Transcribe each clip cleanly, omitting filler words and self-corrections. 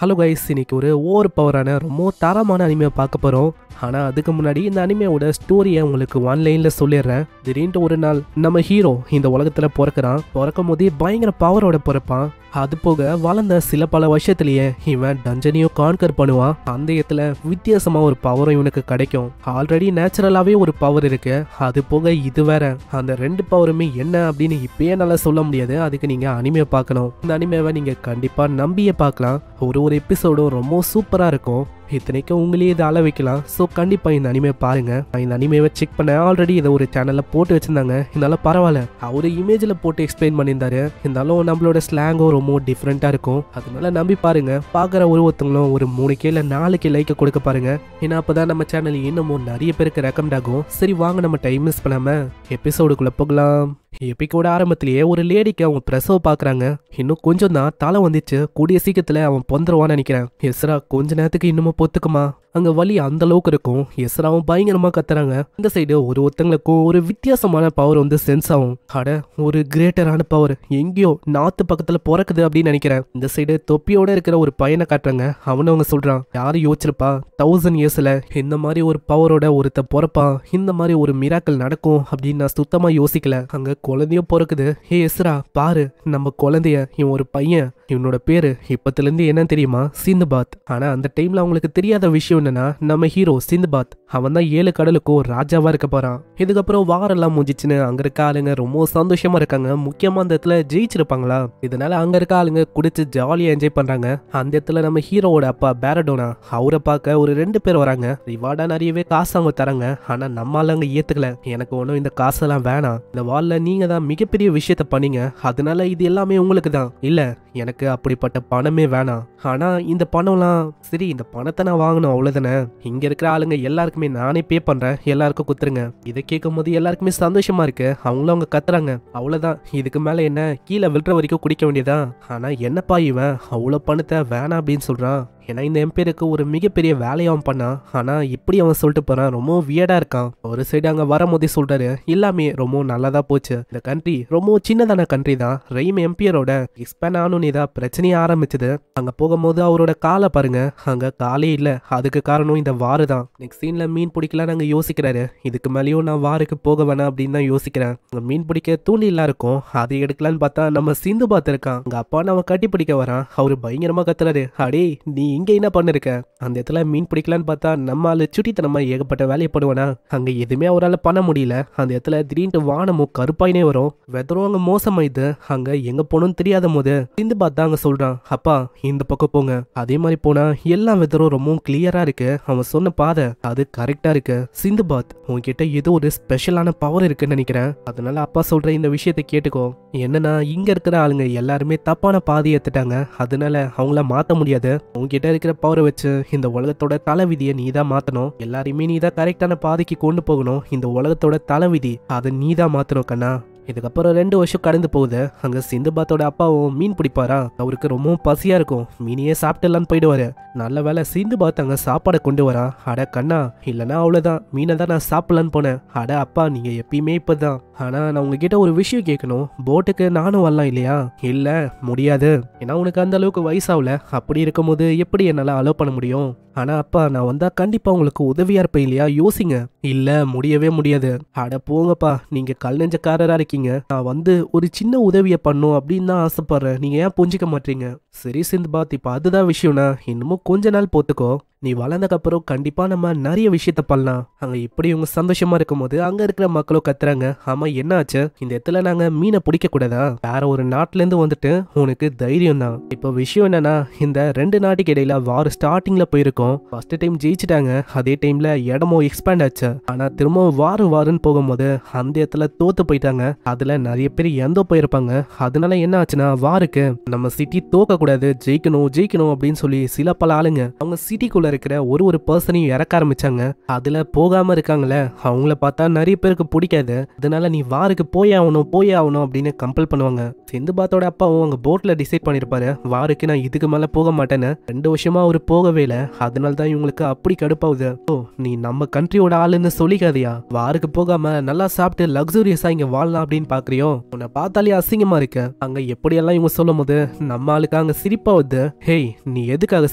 Hello guys, இன்னைக்கு ஒரு over பவரான ரொம்ப தரமான அனிமையை பார்க்க போகிறோம். ஆனால் அதுக்கு முன்னாடி இந்த அனிமையோட ஸ்டோரியை உங்களுக்கு ஒன்லைனில் சொல்லிடுறேன். திடீர்னு ஒரு நாள் நம்ம ஹீரோ இந்த உலகத்தில் பிறக்கிறான். பிறக்கும் போதே பயங்கர பவரோட பிறப்பான். அது போக வளர்ந்த சில பல வருஷத்துலயே இவன் டஞ்சனையும் கான்கர் பண்ணுவான். அந்த இடத்துல வித்தியாசமா ஒரு பவரும் இவனுக்கு கிடைக்கும். ஆல்ரெடி நேச்சுரலாவே ஒரு பவர் இருக்கு, அது போக இது வேற. அந்த ரெண்டு பவருமே என்ன அப்படின்னு இப்பயே நல்லா சொல்ல முடியாது. அதுக்கு நீங்க அனிமே பார்க்கணும். இந்த அனிமேவை நீங்க கண்டிப்பா நம்பியே பார்க்கலாம். ஒரு எபிசோடும் ரொம்ப சூப்பரா இருக்கும். இத்தனைக்கும் உங்களையே இதை அள வைக்கலாம். ஸோ கண்டிப்பாக இந்த அனிமே பாருங்க. நான் இந்த அனிமேவை செக் பண்ண ஆல்ரெடி இதை ஒரு சேனலில் போட்டு வச்சிருந்தாங்க. இருந்தாலும் பரவாயில்ல, அவர் இமேஜில் போட்டு எக்ஸ்பிளைன் பண்ணியிருந்தாரு. இருந்தாலும் நம்மளோட ஸ்லாங்கும் ரொம்ப டிஃப்ரெண்ட்டாக இருக்கும். அதனால நம்பி பாருங்க. பார்க்குற ஒருத்தங்களும் ஒரு 3K இல்லை 4K லைக்கை கொடுக்க பாருங்க. ஏன்னா அப்போ தான் நம்ம சேனல் இன்னமும் நிறைய பேருக்கு ரெக்கமெண்ட் ஆகும். சரி வாங்க, நம்ம டைம் மிஸ் பண்ணாமல் எபிசோடுக்குள்ளே போகலாம். எபிக்கோட ஆரம்பத்திலேயே ஒரு லேடிக்கு அவங்க பிரசவ பாக்குறாங்க. இன்னும் கொஞ்சம் தான் தலை வந்துச்சு. கூடிய சீக்கிரத்துல அவன் பொந்துருவான்னு நினைக்கிறேன். எஸ்ரா கொஞ்ச நேரத்துக்கு இன்னமும் பொத்துக்குமா? அங்க வலி அந்த அளவுக்கு இருக்கும். எஸ்ராவும் பயங்கரமா கத்துறாங்க. இந்த சைடு ஒருத்தங்களுக்கும் ஒரு வித்தியாசமான பவர் வந்து சென்ஸ் ஆகும். அட, ஒரு கிரேட்டரான பவர் எங்கேயோ நாத்து பக்கத்துல பிறக்குது அப்படின்னு நினைக்கிறேன். இந்த சைடு தொப்பியோட இருக்கிற ஒரு பையனை காட்டுறாங்க. அவனு அவங்க சொல்றான், யாரும் யோசிச்சிருப்பா 1000 இயர்ஸ்ல இந்த மாதிரி ஒரு பவரோட ஒருத்த பிறப்பான், இந்த மாதிரி ஒரு மிராக்கள் நடக்கும் அப்படின்னு நான் சுத்தமா யோசிக்கல. அங்க குழந்தையும் பிறக்குது. ஹே எஸ்ரா பாரு, நம்ம குழந்தைய, இவன் ஒரு பையன். இவனோட பேரு இப்பத்துல இருந்து என்னன்னு தெரியுமா? சிந்துபாத். ஆனா அந்த டைம்ல அவங்களுக்கு தெரியாத விஷயம் என்னன்னா, நம்ம ஹீரோ சிந்துபாத் அவன் தான் 7 கடலுக்கும் ராஜாவா இருக்க போறான். இதுக்கப்புறம் வாரெல்லாம் முடிஞ்சிச்சுன்னு அங்க இருக்க ஆளுங்க ரொம்ப சந்தோஷமா இருக்காங்க. முக்கியமா அந்த இடத்துல ஜெயிச்சிருப்பாங்களா, இதனால அங்க இருக்க ஆளுங்க குடிச்சு ஜாலியா என்ஜாய் பண்றாங்க. அந்த இடத்துல நம்ம ஹீரோவோட அப்பா பேரடோனா, அவரை பார்க்க ஒரு 2 பேர் வராங்க. ரிவார்டா நிறையவே காசு அவங்க தராங்க. ஆனா நம்ம ஆளுங்க ஏத்துக்கல. எனக்கு ஒன்றும் இந்த காசெல்லாம் வேணாம், இந்த வால்ல நீங்க தான் மிகப்பெரிய விஷயத்த பண்ணீங்க, அதனால இது எல்லாமே உங்களுக்கு தான். இல்ல, எனக்கு அப்படிப்பட்ட பணமே வேணாம். ஆனா இந்த பணம்லாம் சரி, இந்த பணத்தை நான் வாங்கணும் அவ்வளவுதானே. இங்க இருக்கிற ஆளுங்க எல்லாருக்குமே நானே பே பண்றேன், எல்லாருக்கும் குத்துருங்க. இதை கேட்கும் போது எல்லாருக்குமே சந்தோஷமா இருக்கு. அவங்களும் அவங்க கத்துறாங்க. அவ்வளவுதான், இதுக்கு மேல என்ன, கீழே விழுற வரைக்கும் குடிக்க வேண்டியதா. ஆனா என்னப்பா இவன் அவ்வளவு பணத்தை வேணாம் அப்படின்னு சொல்றான். ஏன்னா இந்த எம்பேருக்கு ஒரு மிகப்பெரிய வேலையாவும் பண்ணான். ஆனா இப்படி அவன் சொல்லிட்டு போறான், ரொம்ப வியர்டா இருக்கான். ஒரு சைடு அங்க வரும்போதே சொல்றாரு, எல்லாமே ரொம்ப நல்லதா போச்சு. இந்த கண்ட்ரி ரொம்ப சின்னதான கண்ட்ரி தான். ரெய்ம் எம்பியரோட எக்ஸ்பேண்ட் ஆகணும்னு தான் பிரச்சனையே ஆரம்பிச்சது. அங்க போகும்போது அவரோட காலை பாருங்க, அங்க காலே இல்ல. அதுக்கு காரணம் இந்த வாரு தான். நெக்ஸ்ட் சீன்ல மீன் பிடிக்கலான்னு அங்க யோசிக்கிறாரு. இதுக்கு மேலேயும் நான் வாருக்கு போக வேணாம் அப்படின்னு தான் யோசிக்கிறேன். மீன் பிடிக்க தூண்டிலாம் இருக்கும், அதை எடுக்கலான்னு பார்த்தா நம்ம சிந்து பாத்து இருக்கான். அங்க அப்பா அவன் கட்டி பிடிக்க வரான். அவரு பயங்கரமா கத்துறாரு, அடே நீ இங்க என்ன பண்ணிருக்க? அந்த இடத்துல மீன் பிடிக்கலான்னு பார்த்தா நம்ம ஆளு சுட்டித்தனமா ஏகப்பட்ட வேலையை பண்ணுவானா. அங்க எதுவுமே அவரால் பண்ண முடியல. அந்த இடத்துல திடீர்னு வானமும் கருப்பாயினே வரும். வெதரும் அங்க மோசமாயிது. அங்க எங்க போகணும்னு தெரியாத போது சிந்து பாத் தான் அங்க சொல்றான், அப்பா இந்த பக்கம் போங்க. அதே மாதிரி போனா எல்லா வெதரும் ரொம்ப கிளியரா இருக்கு. அவன் சொன்ன பாதை அது கரெக்டா இருக்கு. சிந்து பாத், உன்கிட்ட ஏதோ ஒரு ஸ்பெஷலான பவர் இருக்குன்னு நினைக்கிறேன். அதனால அப்பா சொல்ற இந்த விஷயத்தை கேட்டுக்கோ. என்னன்னா இங்க இருக்கிற ஆளுங்க எல்லாருமே தப்பான பாதையை எடுத்துட்டாங்க. அதனால அவங்கள மாத்த முடியாது. உன்கிட்ட இருக்கிற பவரை வச்சு இந்த உலகத்தோட தலைவிதியை நீ தான் மாத்தணும். எல்லாரையுமே நீ தான் கரெக்டான பாதைக்கு கொண்டு போகணும். இந்த உலகத்தோட தலைவிதி அதை நீ தான் மாத்தணும் கண்ணா. இதுக்கப்புறம் 2 வருஷம் கடந்து போகுது. அங்க சிந்துபாத்தோட அப்பாவும் மீன் பிடிப்பாரா. அவருக்கு ரொம்ப பசியா இருக்கும். மீனையே சாப்பிட்டுலான்னு போயிடுவாரு. நல்ல வேலை சிந்துபாத் அங்க சாப்பாடை கொண்டு வரா. அட கண்ணா, இல்லைன்னா அவ்வளவுதான், மீனை தான் நான் சாப்பிடலான்னு போனேன். அட அப்பா, நீங்க எப்பயுமே இப்பதான். ஆனா நான் உங்ககிட்ட ஒரு விஷயம் கேட்கணும், போட்டுக்கு நானும் வரலாம் இல்லையா? இல்ல முடியாது, ஏன்னா உனக்கு அந்த அளவுக்கு வயசாகல. அப்படி இருக்கும்போது எப்படி என்னால அலோவ் பண்ண முடியும்? ஆனா அப்பா, நான் வந்தா கண்டிப்பா உங்களுக்கு உதவியா இருப்பேன் இல்லையா? யோசிங்க. இல்ல முடியவே முடியாது. அட போங்கப்பா, நீங்க கல் நெஞ்சக்காரரா இருக்கீங்க. நான் வந்து ஒரு சின்ன உதவியை பண்ணும் அப்படின்னு தான் ஆசைப்படுறேன். நீங்க ஏன் புரிஞ்சிக்க மாட்டீங்க? சரி சிந்துபாத், இப்ப அதுதான் விஷயம்னா இன்னமும் கொஞ்ச நாள் போத்துக்கோ. நீ வளர்ந்தக்கப்புறம் கண்டிப்பா நம்ம நிறைய விஷயத்த பண்ணலாம். அங்க இப்படி இவங்க சந்தோஷமா இருக்கும் போது அங்க இருக்கிற மக்களும் கத்துறாங்க, ஆமா என்ன ஆச்சு? இந்த இடத்துல நாங்க மீனை பிடிக்க கூடாதா? வேற ஒரு நாட்டுல இருந்து வந்துட்டு உனக்கு தைரியம் தான். இப்ப விஷயம் என்னன்னா, இந்த 2 நாட்டுக்கு இடையில வார் ஸ்டார்டிங்ல போயிருக்கோம். ஃபர்ஸ்ட் டைம் ஜெயிச்சிட்டாங்க. அதே டைம்ல இடமும் எக்ஸ்பேண்ட் ஆச்சு. ஆனா திரும்பவும் வாருன்னு போகும்போது அந்த இடத்துல தோத்து போயிட்டாங்க. அதுல நிறைய பேர் எந்த போயிருப்பாங்க. அதனால என்ன ஆச்சுன்னா, வாருக்கு நம்ம சிட்டி தோக்க கூடாது, ஜெயிக்கணும் அப்படின்னு சொல்லி சில பல ஆளுங்க அவங்க சிட்டிக்குள்ள இருக்கிற ஒரு பர்சனையும் இறக்க ஆரம்பிச்சாங்க. அதுல போகாம இருக்காங்களே, அவங்கள பார்த்தா நிறைய பேருக்கு பிடிக்காது. அதனால நீ வாருக்கு போயே ஆகணும் அப்படின்னு கம்பல் பண்ணுவாங்க. சிந்துபாத்தோட அப்பாவும் அங்க போட்ல டிசைட் பண்ணிருப்பாரு, வாருக்கு நான் இதுக்கு மேல போக மாட்டேன்னு. 2 வருஷமா அவரு போகவே இல்லை. அதனால தான் இவங்களுக்கு அப்படி கடுப்பாகுது. ஓ, நீ நம்ம கண்ட்ரியோட ஆளுன்னு சொல்லிக்காதியா? வாருக்கு போகாம நல்லா சாப்பிட்டு லக்ஸூரியஸா இங்க வாழலாம் அப்படின்னு பாக்குறியோ உன்னை பார்த்தாலே அசிங்கமா இருக்க. அங்க எப்படியெல்லாம் இவங்க சொல்லும் போது நம்ம ஆளுக்கு அங்க சிரிப்பா வருது. ஹேய் நீ எதுக்காக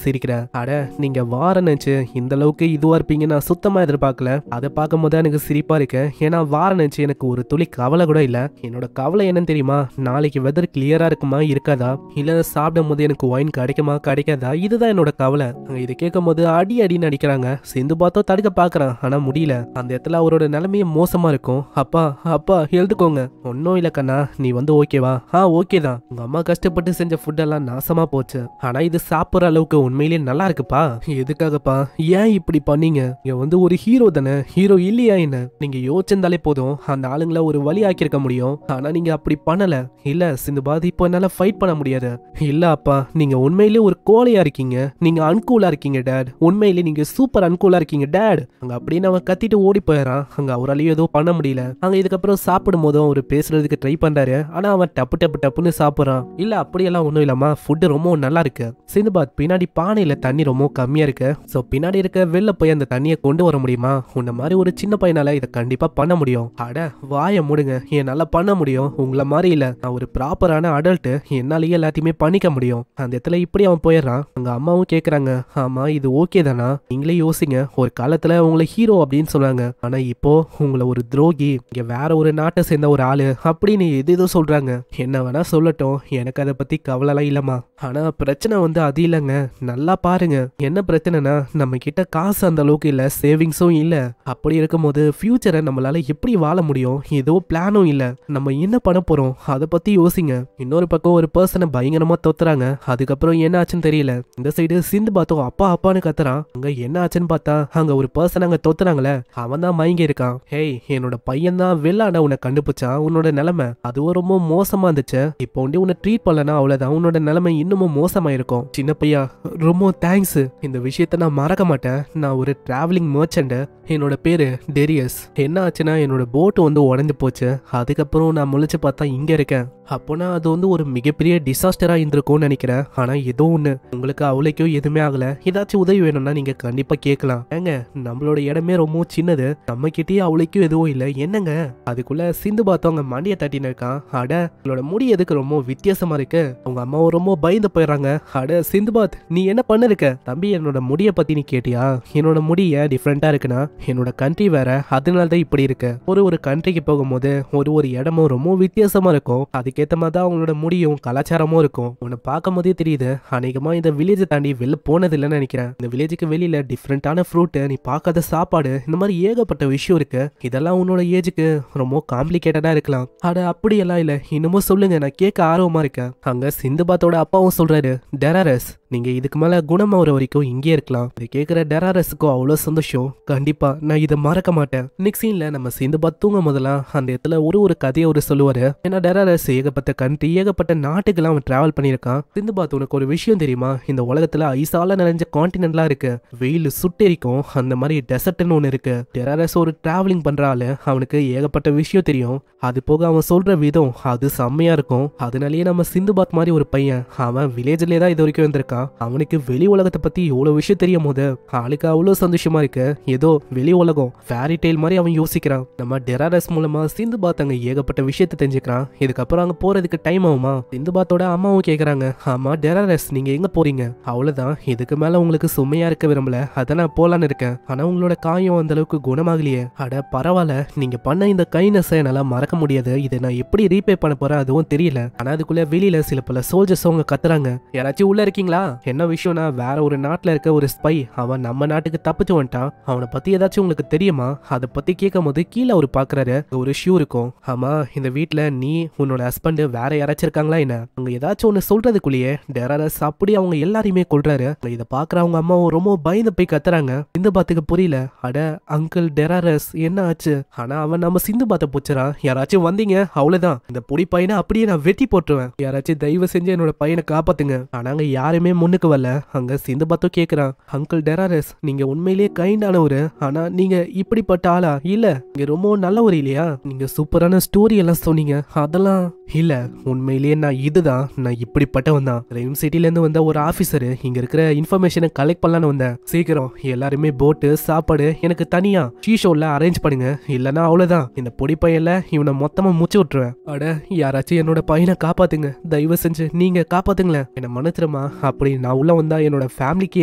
சிரிக்கிற? அட நீங்க வார நினைச்சு இந்த அளவுக்கு இதுவா இருப்பீங்க நான் சுத்தமா எதிர்பார்க்கல. அதை பார்க்கும் போது எனக்கு சிரிப்பா இருக்கு. ஏன்னா வார நினைச்சு எனக்கு ஒரு துளி கவலை கூட இல்ல. என்னோட கவலை என்னன்னு தெரியுமா? நாளைக்கு வெதர் கிளியரா இருக்குமா இருக்காதா, இல்ல சாப்பிடும் போது எனக்கு ஒயின் கிடைக்குமா கிடைக்காதா, இதுதான் என்னோட கவலை. இதை கேட்கும் போது அடி அடின்னு அடிக்கிறாங்க. சிந்து பார்த்தோ தடுக்க பாக்குறான், ஆனா முடியல. அந்த இடத்துல அவரோட நிலைமையே மோசமா இருக்கும். அப்பா அப்பா எழுதுக்கோங்க. ஒன்னும் இல்ல கண்ணா, நீ வந்து ஓகேவா? ஓகே தான். உங்க அம்மா கஷ்டப்பட்டு செஞ்ச ஃபுட் எல்லாம் நாசமா போச்சு. ஆனா இது சாப்பிடுற அளவுக்கு உண்மையிலேயே நல்லா இருக்குப்பா. எதுக்காகப்பா? ஏன் இப்படி பண்ணீங்க? இங்க வந்து ஒரு ஹீரோ தானே, ஹீரோ இல்லையா என்ன? நீங்க யோசிச்சிருந்தாலே போதும் அந்த ஆளுங்களை ஒரு வழி ஆக்கியிருக்க முடியும். ஆனா நீங்க அப்படி பண்ணல. இல்ல சிந்துபாத், இப்போ என்னால ஃபைட் பண்ண முடியாது. இல்ல அப்பா, நீங்க உண்மையிலேயே ஒரு கோழையா இருக்கீங்க. நீங்க அன்கூலா இருக்கீங்க டேட். உண்மையிலேயே நீங்க சூப்பர் அன்கூலா இருக்கீங்க டேட். அங்க அப்படின்னு அவன் கத்திட்டு ஓடி போயிடறான். அங்க அவராலையும் எதுவும் பண்ண முடியல. அங்க இதுக்கப்புறம் சாப்பிடும் போதும் அவர் பேசுறதுக்கு ட்ரை பண்றாரு. ஆனா அவன் டப்பு டப்பு டப்புன்னு சாப்பிடுறான். இல்ல அப்படியெல்லாம் ஒண்ணும் இல்லாம ஃபுட் ரொம்ப நல்லா இருக்கு. சிந்துபாத் பின்னாடி பானையில தண்ணி ரொம்ப கம்மியா இருக்கு. சோ பின்னாடி இருக்க வெளில போய் அந்த தண்ணியை கொண்டு வர முடியுமா? உன்ன மாதிரி ஒரு சின்ன பையனால இதை கண்டிப்பா பண்ண முடியும். அட வாய முடுங்க, என்னால பண்ண முடியும். உங்களை மாதிரி இல்ல, நான் ஒரு ப்ராப்பரான அடல்ட். என்னாலேயே எல்லாத்தையுமே பண்ணிக்க முடியும். அந்த இடத்துல இப்படி அவன் போயிடுறான். அங்க அம்மாவும் கேக்குறாங்க, ஆமா இது ஓகே தானா? நீங்களே யோசிங்க. ஒரு காலத்துல உங்களை ஹீரோ அப்படின்னு சொன்னாங்க, ஆனா இப்போ உங்களை ஒரு துரோகி, இங்க வேற ஒரு நாட்டை சேர்ந்த ஒரு ஆளு அப்படின்னு எது சொல்றாங்க. என்ன வேணா சொல்லட்டும், எனக்கு அதை பத்தி கவலைலாம் இல்லமா. ஆனா பிரச்சனை வந்து அது இல்லைங்க. நல்லா பாருங்க, என்ன பிரச்சனைனா நம்ம கிட்ட காசு அந்த அளவுக்கு இல்ல, சேவிங்ஸும் இல்ல. அப்படி இருக்கும்போது ஃபியூச்சரை நம்மளால எப்படி வாழ முடியும்? ஏதோ பிளானும் இல்ல. நம்ம என்ன பண்ண போறோம் அதை பத்தி யோசிங்க. இன்னொரு பக்கம் ஒரு பர்சனை பயங்கரமா தொத்துறாங்க. அதுக்கப்புறம் என்ன ஆச்சுன்னு தெரியல. இந்த சைடு சிந்து பார்த்தோம் அப்பா அப்பான்னு கத்துறான். அங்க என்ன ஆச்சுன்னு பார்த்தா அங்க ஒரு பர்சன் அங்க தொத்துறாங்களே, அவன் தான் மயங்கி இருக்கான். ஹேய் என்னோட பையன் தான் வெள்ளான உன்னை கண்டுபிடிச்சான். உன்னோட நிலைமை அதுவும் ரொம்ப மோசமா இருந்துச்சு. இப்போ வந்து உன்னை ட்ரீட் பண்ணலனா அவ்வளவுதான், உன்னோட நிலைமை இன்னமும் மோசமா இருக்கும். சின்ன பையா ரொம்ப தேங்க்ஸ். இந்த விஷயத்த நான் மறக்க மாட்டேன். நான் ஒரு டிராவலிங் மர்ச்சன்ட். என்னோட பேரு டெரியஸ். என்ன ஆச்சுன்னா என்னோட போட்டு வந்து உடைந்து போச்சு. அதுக்கப்புறம் நான் முழிச்சு பார்த்தா இங்க இருக்கேன். அப்போனா அது வந்து ஒரு மிகப்பெரிய டிசாஸ்டரா இருந்திருக்கும்னு நினைக்கிறேன். ஆனா ஏதோ ஒண்ணு, உங்களுக்கு அவளைக்கும் எதுவுமே ஆகல. ஏதாச்சும் உதவி வேணும்னா நீங்க கண்டிப்பா கேட்கலாம். ஏங்க நம்மளோட இடமே ரொம்ப சின்னது, நம்ம கிட்டயே அவளைக்கும் எதுவும் இல்லை என்னங்க? அதுக்குள்ள சிந்து பார்த்தவங்க மண்டிய தட்டின்னு இருக்கான். அட உங்களோட முடி எதுக்கு ரொம்ப வித்தியாசமா இருக்கு? உங்க அம்மாவும் ரொம்ப பயந்து போயிடறாங்க. அட சிந்துபாத் நீ என்ன பண்ணிருக்க? தம்பி என்னோட முடிய பத்தி நீ கேட்டியா? என்னோட முடி ஏன் டிஃப்ரெண்டா இருக்குன்னா என்னோட கண்ட்ரி வேற, அதனாலதான் இப்படி இருக்கு. ஒரு கண்ட்ரிக்கு போகும்போது ஒரு இடமும் ரொம்ப வித்தியாசமா இருக்கும். அதுக்கேற்ற மாதிரி தான் அவங்களோட முடியும் கலாச்சாரமும் இருக்கும். உன்னை பார்க்கும் போதே தெரியுது அநேகமா இந்த வில்லேஜை தாண்டி வெளில போனது இல்லைன்னு நினைக்கிறேன். இந்த வில்லேஜுக்கு வெளியில டிஃப்ரெண்டான ஃப்ரூட், நீ பார்க்காத சாப்பாடு, இந்த மாதிரி ஏகப்பட்ட விஷயம் இருக்கு. இதெல்லாம் உன்னோட ஏஜுக்கு ரொம்ப காம்ப்ளிகேட்டடா இருக்கலாம். அட அப்படியெல்லாம் இல்ல, இன்னமும் சொல்லுங்க, நான் கேட்க ஆர்வமா இருக்கேன். அங்க சிந்துபாத்தோட அப்பாவும் சொல்றாரு, டெராரஸ் நீங்க இதுக்கு மேல குணமாகற வரைக்கும் இங்கே இருக்கலாம். இதை கேட்கிற டெராரஸுக்கும் அவ்வளவு சந்தோஷம். கண்டிப்பா நான் இதை மறக்க மாட்டேன். நெக்ஸ்ட் சீன்ல நம்ம சிந்துபாத் தூங்க முதலாம் அந்த இடத்துல ஒரு கதையை சொல்லுவாரு. ஏன்னா டெராரஸ் ஏகப்பட்ட கண்ட்ரி ஏகப்பட்ட நாட்டுக்கெல்லாம் அவன் டிராவல் பண்ணியிருக்கான். சிந்துபாத் உனக்கு ஒரு விஷயம் தெரியுமா? இந்த உலகத்துல ஐசால நிறைஞ்ச கான்டினென்ட்லாம் இருக்கு. வெயில் சுட்டெரிக்கும், அந்த மாதிரி டெசர்ட்னு ஒண்ணு இருக்கு. டெராரஸ் ஒரு டிராவலிங் பண்றாள், அவனுக்கு ஏகப்பட்ட விஷயம் தெரியும். அது போக அவன் சொல்ற விதம் அது செம்மையா இருக்கும். அதனாலேயே நம்ம சிந்துபாத் மாதிரி ஒரு பையன், அவன் வில்லேஜ்லயே தான் இது வரைக்கும் வந்திருக்கான். அவனுக்கு வெளி உலகத்தை பத்தி எவ்வளவு விஷயம் தெரியும் போது ஆளுக்கு அவ்வளவு சந்தோஷமா இருக்கு. ஏதோ வெளி உலகம் ஃபேரி டெய்ல் மாதிரி அவன் யோசிக்கிறான். நம்ம டெராரஸ் மூலமா சிந்துபாத் அங்க ஏகப்பட்ட விஷயத்தை தெரிஞ்சுக்கிறான். இதுக்கப்புறம் அங்க போறதுக்கு டைம் ஆகுமா? சிந்துபாத்தோட அம்மாவும் கேக்குறாங்க, ஆமா டெராரஸ் நீங்க எங்க போறீங்க? அவ்வளவுதான், இதுக்கு மேல உங்களுக்கு சுமையா இருக்க விரும்பல, அதான் நான் போலான்னு இருக்கேன். ஆனா உங்களோட காயம் அந்த அளவுக்கு குணமாகலையே. அட பரவாயில்ல, நீங்க பண்ண இந்த கைனஸ் என்னால மறக்க முடியாது. இதை நான் எப்படி ரீபே பண்ண போறேன் அதுவும் தெரியல. ஆனா அதுக்குள்ள வெளியில சில பல சோல்ஜர்ஸ் அவங்க கத்துறாங்க. யாராச்சும் உள்ள இருக்கீங்களா? என்ன விஷயம்னா வேற ஒரு நாட்டுல இருக்க ஒரு ஸ்பை, அவன் நம்ம நாட்டுக்கு தப்பிச்சு வந்துட்டான். அவனை பத்தி ஏதாச்சும் உங்களுக்கு தெரியுமா? அதை பத்தி கேட்கும் போது கீழே அவர் பாக்குறாரு, ஒரு ஷூ இருக்கும். ஆமா இந்த வீட்டுல நீ உன்னோட ஹஸ்பண்ட் வேற யாராச்சும் இருக்காங்களா என்ன? அவங்க ஏதாச்சும் ஒண்ணு சொல்றதுக்குள்ளேயே டெராரஸ் அப்படி அவங்க எல்லாரையுமே கொல்றாரு. இதை பாக்குற அவங்க அம்மாவும் ரொம்ப பயந்து போய் கத்துறாங்க. சிந்துபாத்துக்கு புரியல. அட அங்கிள் டெராரஸ் என்ன ஆச்சு? ஆனா அவன் நம்ம சிந்துபாத்தை பூச்சுறான். யாராச்சும் வந்தீங்க அவ்வளவுதான், இந்த பொடி பையனை அப்படியே நான் வெட்டி போட்டுருவேன். யாராச்சும் தயவு செஞ்சு என்னோட பையனை காப்பாத்துங்க. ஆனா அங்க யாருமே முன்னுக்கு வரல. அங்க சிந்துபாத்தும் கேக்குறான், அங்கிள் டெராரஸ் நீங்க உண்மையிலேயே கைண்டானவரு, ஆனா நீங்க இப்படிப்பட்ட ஆளா? இல்ல நீங்க ரொம்ப நல்லவர் இல்லையா? நீங்க சூப்பரான ஸ்டோரி எல்லாம் சொன்னீங்க, அதெல்லாம் இல்ல உண்மையிலேயே நான் இப்படிப்பட்டவன் தான். ரெயின் சிட்டில இருந்து வந்த ஒரு ஆபீசர், இங்க இருக்கிற இன்ஃபர்மேஷனை கலெக்ட் பண்ணலான்னு வந்தேன். சீக்கிரம் எல்லாருமே போட்டு சாப்பாடு எனக்கு தனியா ஷீ ஷோல அரேஞ்ச் பண்ணுங்க, இல்லனா அவ்வளவுதான். இந்த பொடி பையன்ல இவனை உன்னை மொத்தமா முச்சு விட்டுருவேன். அட யாராச்சும் என்னோட பையனை காப்பாத்துங்க, தயவு செஞ்சு நீங்க காப்பாத்துங்களேன், என்ன மன்னிச்சிருமா. அப்படி நான் உள்ள வந்தா என்னோட ஃபேமிலிக்கு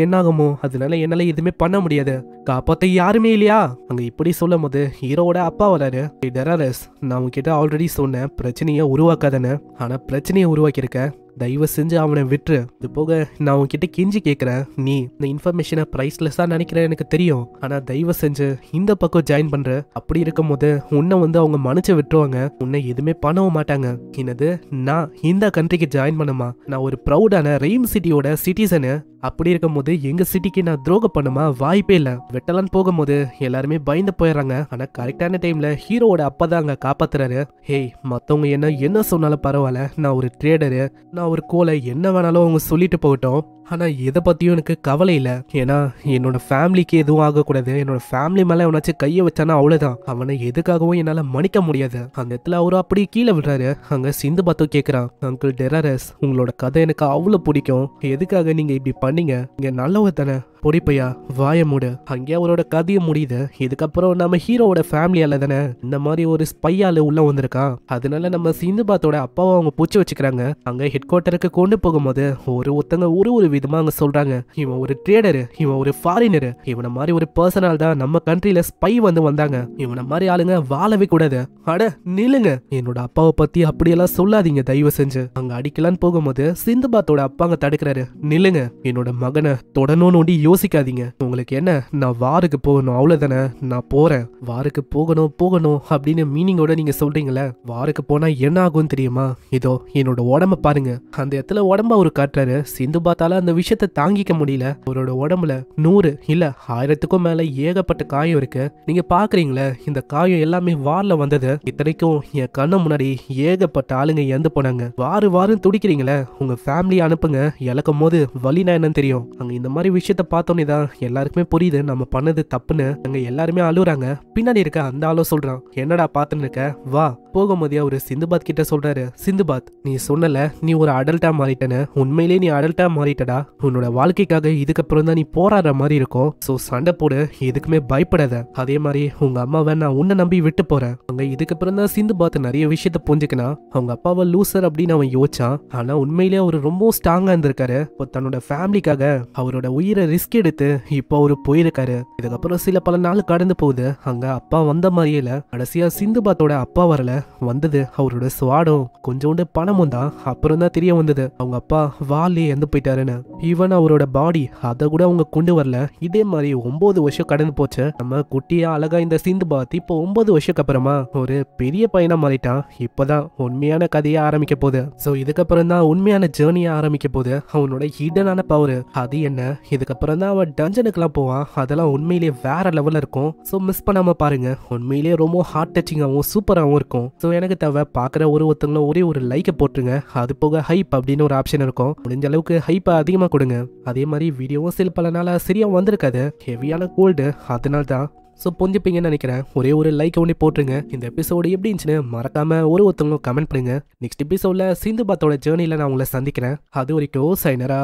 என்ன ஆகுமோ, அதனால என்னால எதுவுமே பண்ண முடியாது, காப்பாத்த யாருமே இல்லையா. அங்க இப்படி சொல்லும் போது ஹீரோவோட அப்பா வராரு. டெராரஸ், நான் உன்கிட்ட ஆல்ரெடி சொன்னேன் பிரச்சனையை உருவாக்காதன்னு, ஆனா பிரச்சனையை உருவாக்கியிருக்க, தயவு செஞ்சு அவனை விட்டுரு. இது போக நான் உன்கிட்ட கெஞ்சி கேட்குறேன், நீ இந்த இன்ஃபர்மேஷனை ப்ரைஸ்லெஸ்ஸாக நினைக்கிறேன் எனக்கு தெரியும், ஆனால் தயவு செஞ்சு இந்த பக்கம் ஜாயின் பண்ற. அப்படி இருக்கும் போது உன்னை அவங்க மன்னிச்சு விட்டுருவாங்க, உன்னை எதுவுமே பண்ணவும் மாட்டாங்க. என்னது, நான் இந்த கண்ட்ரிக்கு ஜாயின் பண்ணுமா? நான் ஒரு ப்ரௌடான ரெயின் சிட்டியோட சிட்டிசனு. அப்படி இருக்கும் போது எங்க சிட்டிக்கு நான் துரோகம் பண்ணுமா? வாய்ப்பே இல்ல. வெட்டலான்னு போகும்போது எல்லாருமே பயந்து போயிடுறாங்க. ஆனா கரெக்டான டைம்ல ஹீரோவோட அப்பா தான் அங்க காப்பாத்துறாரு. ஹேய், மத்தவங்க என்ன சொன்னாலும் பரவாயில்ல, நான் ஒரு ட்ரேடரு, நான் ஒரு கோலை, என்ன வேணாலும் அவங்க சொல்லிட்டு போகட்டும், ஆனா எதை பத்தியும் எனக்கு கவலை இல்ல. ஏன்னா என்னோட ஃபேமிலிக்கு எதுவும் ஆகக்கூடாது, என்னோட ஃபேமிலி மேல அவனாச்சும் கைய வச்சானா அவ்வளவுதான், அவனை எதுக்காகவும் என்னால மன்னிக்க முடியாது. அந்த இடத்துல அவரும் அப்படியே கீழே விடுறாரு. அங்க சிந்து பாத்து கேக்குறான், அங்கிள் டெராரஸ், உங்களோட கதை எனக்கு அவ்வளவு பிடிக்கும், எதுக்காக நீங்க இப்படி பண்ணீங்க? இங்க நல்லவ தானே, பொடிப்பையா வாய மூடு. அங்கேயே அவரோட கதையை முடியுது. இதுக்கப்புறம் நம்ம ஹீரோவோட ஃபேமிலியால தானே இந்த மாதிரி ஒரு ஸ்பையால உள்ள வந்திருக்கான், அதனால நம்ம சிந்துபாத்தோட அப்பாவை அவங்க பூச்சி வச்சுக்கிறாங்க. அங்க ஹெட் குவார்ட்டருக்கு கொண்டு போகும்போது ஒருத்தங்க ஒரு விதமா அங்க சொல்றாங்க, இவன் ஒரு ட்ரேடரு, இவன் ஒரு ஃபாரினரு, இவனை மாதிரி ஒரு பர்சனால் தான் நம்ம கண்ட்ரில ஸ்பை வந்தாங்க, இவனை மாதிரி ஆளுங்க வாழவே கூடாது. அட நில்லுங்க, என்னோட அப்பாவை பத்தி அப்படியெல்லாம் சொல்லாதீங்க தயவு செஞ்சு. அங்க அடிக்கலான்னு போகும்போது சிந்துபாத்தோட அப்பாங்க தடுக்கிறாரு. நில்லுங்க, என்னோட மகனை தொடணும்னு யோசிக்காதீங்க, உங்களுக்கு என்ன, நான் வாருக்கு போகணும் அவ்வளவுதானே, நான் போறேன், வாருக்கு போகணும் அப்படின்னு மீனிங்கோட நீங்க சொல்றீங்களே, வாருக்கு போனா என்ன ஆகும் தெரியுமா? இதோ என்னோட உடம்ப பாருங்க. அந்த இடத்துல உடம்ப அவரு காட்டுறாரு. சிந்துபாத்தால அந்த விஷயத்தை தாங்கிக்க முடியல. அவரோட உடம்புல 100 இல்ல 1000க்கும் மேல ஏகப்பட்ட காயம் இருக்கு. நீங்க பாக்குறீங்களே, இந்த காயம் எல்லாமே வார்ல வந்தது. இத்தனைக்கும் என் கண்ணு முன்னாடி ஏகப்பட்ட ஆளுங்க இறந்து போனாங்க. வாரம் துடிக்கிறீங்களே, உங்க ஃபேமிலி அனுப்புங்க, இழக்கும் போது வலினா என்னன்னு தெரியும். அங்க இந்த மாதிரி விஷயத்த பார்த்தோன்னே தான் எல்லாருக்குமே புரியுது நம்ம பண்ணது தப்புன்னு. அங்க எல்லாருமே அழுகுறாங்க. பின்னாடி இருக்க அந்த ஆளும் சொல்றான், என்னடா பாத்துன்னு இருக்க, வா. போகும்போதே அவரு சிந்துபாத் கிட்ட சொல்றாரு, சிந்துபாத், நீ சொன்னல நீ ஒரு அடல்ட்டா மாறிட்டேன்னு, உண்மையிலேயே நீ அடல்ட்டா மாறிட்டடா. உன்னோட வாழ்க்கைக்காக இதுக்கப்புறம் தான் நீ போராடுற மாதிரி இருக்கும். சோ சண்டை போடு, எதுக்குமே பயப்படாத. அதே மாதிரி உங்க அம்மாவை நான் உன்னை நம்பி விட்டு போறேன். அங்க இதுக்கப்புறம் தான் சிந்துபாத் நிறைய விஷயத்த புரிஞ்சுக்கினா. அவங்க அப்பாவை லூசர் அப்படின்னு அவன் யோசிச்சான். ஆனா உண்மையிலேயே அவரு ரொம்ப ஸ்ட்ராங்கா இருந்திருக்காரு. தன்னோட ஃபேமிலிக்காக அவரோட உயிரை ரிஸ்க் எடுத்து இப்போ அவரு போயிருக்காரு. இதுக்கப்புறம் சில பல நாள் கடந்து போகுது. அங்க அப்பா வந்த மாதிரியே இல்ல. கடைசியா சிந்துபாத்தோட அப்பா வரல, வந்தது அவரோட ஸ்வாடும் கொஞ்சோண்டு பணமும் தான். அப்புறம் தான் தெரிய வந்தது அவங்க அப்பா வாலே இறந்து போயிட்டாருன்னு. ஈவன் அவரோட பாடி அதை கூட அவங்க கொண்டு வரல. இதே மாதிரி 9 வருஷம் கடந்து போச்சு. நம்ம குட்டியா அழகா இந்த சிந்துபாத் இப்போ 9 வருஷத்துக்கு அப்புறமா ஒரு பெரிய பையனா மாறிட்டான். இப்பதான் உண்மையான கதையா ஆரம்பிக்க போகுது. சோ இதுக்கப்புறம் தான் உண்மையான ஜேர்னியா ஆரம்பிக்க போகுது. அவனோட ஹிடனான பவர் அது என்ன, இதுக்கப்புறம் தான் அவன் டஞ்சனுக்குலாம் போவான். அதெல்லாம் உண்மையிலேயே வேற லெவல்ல இருக்கும். சோ மிஸ் பண்ணாம பாருங்க, உண்மையிலேயே ரொம்ப ஹார்ட் டச்சிங்காகவும் சூப்பராகவும் இருக்கும். ஸோ எனக்கு தேவை பார்க்குற ஒருத்தங்களும் ஒரே ஒரு லைக்கை போட்டுருங்க. அது போக ஹைப் அப்படின்னு ஒரு ஆப்ஷன் இருக்கும், முடிஞ்ச அளவுக்கு ஹைப்பை அதிகமாக கொடுங்க. அதே மாதிரி வீடியோவும் சில பல நாளாக சரியாக வந்திருக்காது, ஹெவியான கோல்டு, அதனால தான். ஸோ புரிஞ்சுப்பீங்கன்னு நினைக்கிறேன். ஒரே ஒரு லைக் ஒன்று போட்டுருங்க. இந்த எபிசோடு எப்படி இருந்துச்சுன்னு மறக்காம ஒருத்தங்களும் கமெண்ட் பண்ணுங்க. நெக்ஸ்ட் எபிசோட்ல சிந்துபாத்தோட ஜேர்னியில் நான் உங்களை சந்திக்கிறேன். அது வரைக்கும் சைனரா.